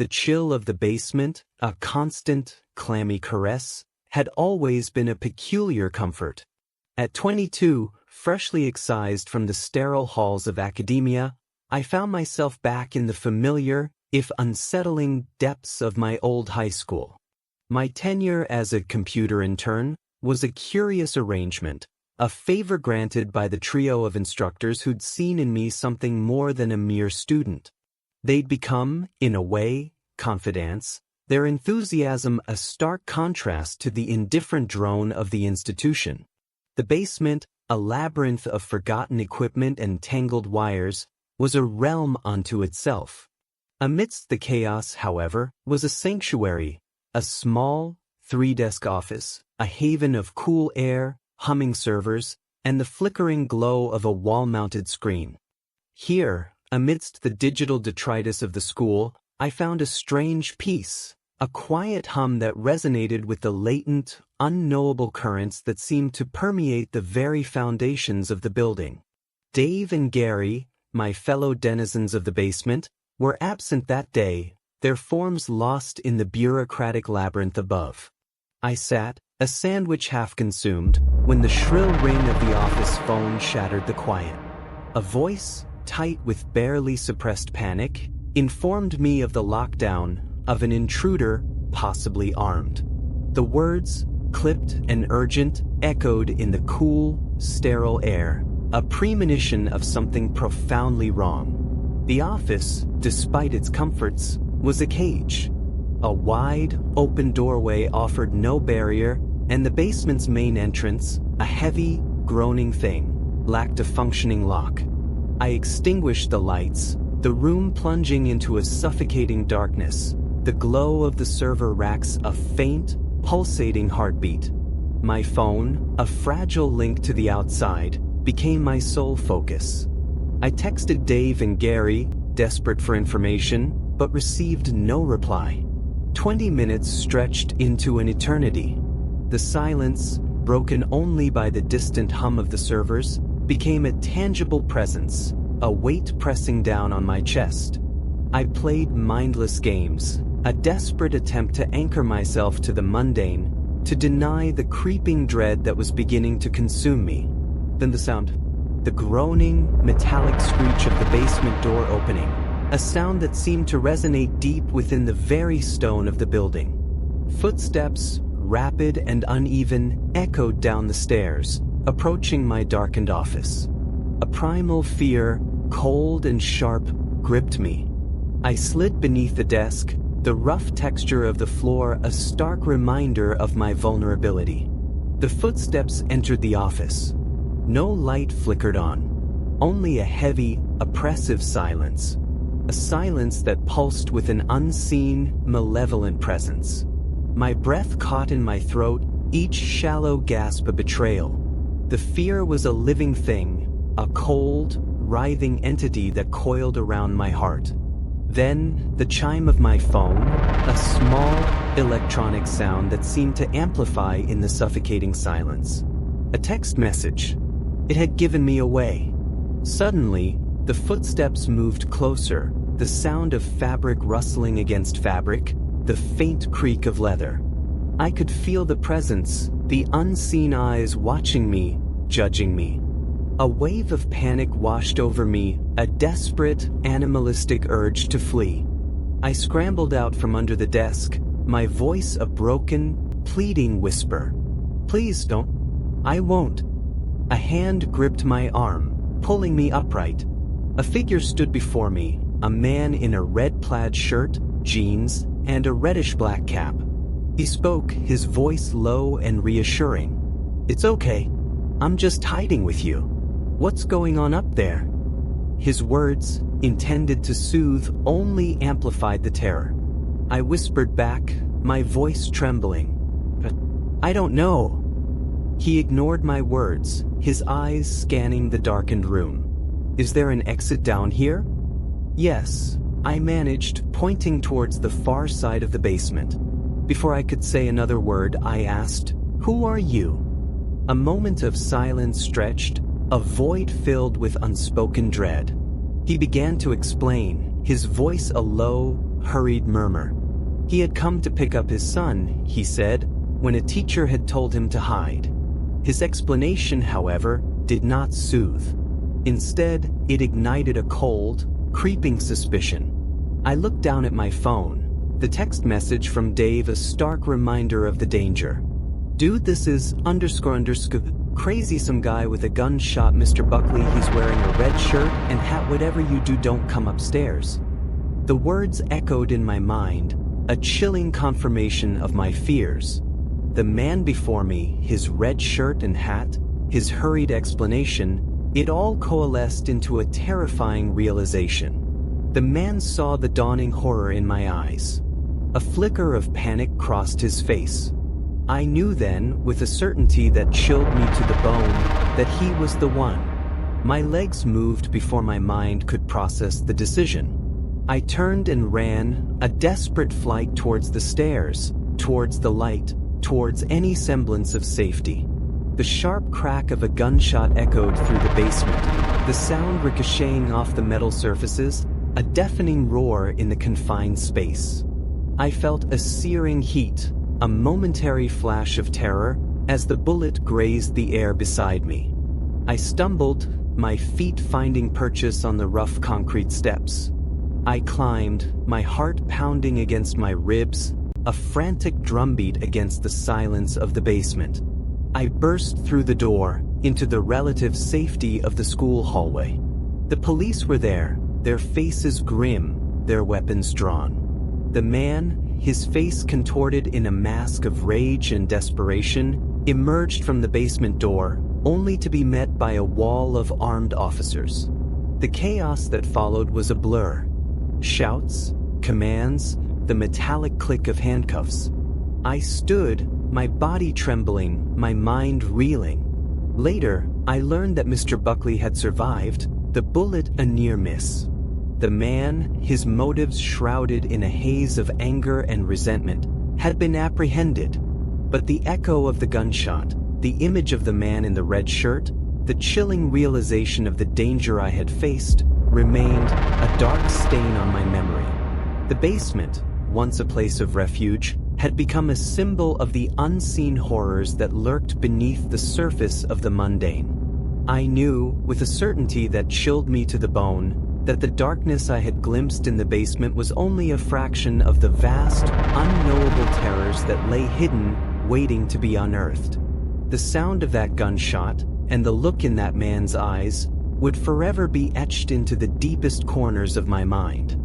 The chill of the basement, a constant, clammy caress, had always been a peculiar comfort. At 22, freshly excised from the sterile halls of academia, I found myself back in the familiar, if unsettling, depths of my old high school. My tenure as a computer intern was a curious arrangement, a favor granted by the trio of instructors who'd seen in me something more than a mere student. They'd become, in a way, confidants, their enthusiasm a stark contrast to the indifferent drone of the institution. The basement, a labyrinth of forgotten equipment and tangled wires, was a realm unto itself. Amidst the chaos, however, was a sanctuary, a small, three-desk office, a haven of cool air, humming servers, and the flickering glow of a wall-mounted screen. Here, amidst the digital detritus of the school, I found a strange peace, a quiet hum that resonated with the latent, unknowable currents that seemed to permeate the very foundations of the building. Dave and Gary, my fellow denizens of the basement, were absent that day, their forms lost in the bureaucratic labyrinth above. I sat, a sandwich half consumed, when the shrill ring of the office phone shattered the quiet. A voice, tight with barely suppressed panic, informed me of the lockdown, of an intruder, possibly armed. The words, clipped and urgent, echoed in the cool, sterile air, a premonition of something profoundly wrong. The office, despite its comforts, was a cage. A wide, open doorway offered no barrier, and the basement's main entrance, a heavy, groaning thing, lacked a functioning lock. I extinguished the lights, the room plunging into a suffocating darkness, the glow of the server racks a faint, pulsating heartbeat. My phone, a fragile link to the outside, became my sole focus. I texted Dave and Gary, desperate for information, but received no reply. 20 minutes stretched into an eternity. The silence, broken only by the distant hum of the servers, became a tangible presence, a weight pressing down on my chest. I played mindless games, a desperate attempt to anchor myself to the mundane, to deny the creeping dread that was beginning to consume me. Then the sound. The groaning, metallic screech of the basement door opening, a sound that seemed to resonate deep within the very stone of the building. Footsteps, rapid and uneven, echoed down the stairs, approaching my darkened office. A primal fear, cold and sharp, gripped me. I slid beneath the desk, the rough texture of the floor a stark reminder of my vulnerability. The footsteps entered the office. No light flickered on, only a heavy, oppressive silence. A silence that pulsed with an unseen, malevolent presence. My breath caught in my throat, each shallow gasp a betrayal. The fear was a living thing, a cold, writhing entity that coiled around my heart. Then, the chime of my phone, a small, electronic sound that seemed to amplify in the suffocating silence. A text message. It had given me away. Suddenly, the footsteps moved closer, the sound of fabric rustling against fabric, the faint creak of leather. I could feel the presence, the unseen eyes watching me, judging me. A wave of panic washed over me, a desperate, animalistic urge to flee. I scrambled out from under the desk, my voice a broken, pleading whisper. "Please don't. I won't." A hand gripped my arm, pulling me upright. A figure stood before me, a man in a red plaid shirt, jeans, and a reddish-black cap. He spoke, his voice low and reassuring. "It's okay. I'm just hiding with you. What's going on up there?" His words, intended to soothe, only amplified the terror. I whispered back, my voice trembling. "But I don't know." He ignored my words, his eyes scanning the darkened room. "Is there an exit down here?" "Yes," I managed, pointing towards the far side of the basement. Before I could say another word, I asked, "Who are you?" A moment of silence stretched, a void filled with unspoken dread. He began to explain, his voice a low, hurried murmur. He had come to pick up his son, he said, when a teacher had told him to hide. His explanation, however, did not soothe. Instead, it ignited a cold, creeping suspicion. I looked down at my phone, the text message from Dave a stark reminder of the danger. Dude, this is _ crazy, some guy with a gun shot Mr. Buckley. He's wearing a red shirt and hat. Whatever you do, don't come upstairs. The words echoed in my mind, a chilling confirmation of my fears. The man before me, his red shirt and hat, his hurried explanation, it all coalesced into a terrifying realization. The man saw the dawning horror in my eyes. A flicker of panic crossed his face. I knew then, with a certainty that chilled me to the bone, that he was the one. My legs moved before my mind could process the decision. I turned and ran, a desperate flight towards the stairs, towards the light, towards any semblance of safety. The sharp crack of a gunshot echoed through the basement, the sound ricocheting off the metal surfaces, a deafening roar in the confined space. I felt a searing heat, a momentary flash of terror, as the bullet grazed the air beside me. I stumbled, my feet finding purchase on the rough concrete steps. I climbed, my heart pounding against my ribs, a frantic drumbeat against the silence of the basement. I burst through the door, into the relative safety of the school hallway. The police were there, their faces grim, their weapons drawn. The man, his face contorted in a mask of rage and desperation, emerged from the basement door, only to be met by a wall of armed officers. The chaos that followed was a blur. Shouts, commands, the metallic click of handcuffs. I stood, my body trembling, my mind reeling. Later, I learned that Mr. Buckley had survived, the bullet a near miss. The man, his motives shrouded in a haze of anger and resentment, had been apprehended. But the echo of the gunshot, the image of the man in the red shirt, the chilling realization of the danger I had faced, remained a dark stain on my memory. The basement, once a place of refuge, had become a symbol of the unseen horrors that lurked beneath the surface of the mundane. I knew, with a certainty that chilled me to the bone, that the darkness I had glimpsed in the basement was only a fraction of the vast, unknowable terrors that lay hidden, waiting to be unearthed. The sound of that gunshot, and the look in that man's eyes, would forever be etched into the deepest corners of my mind.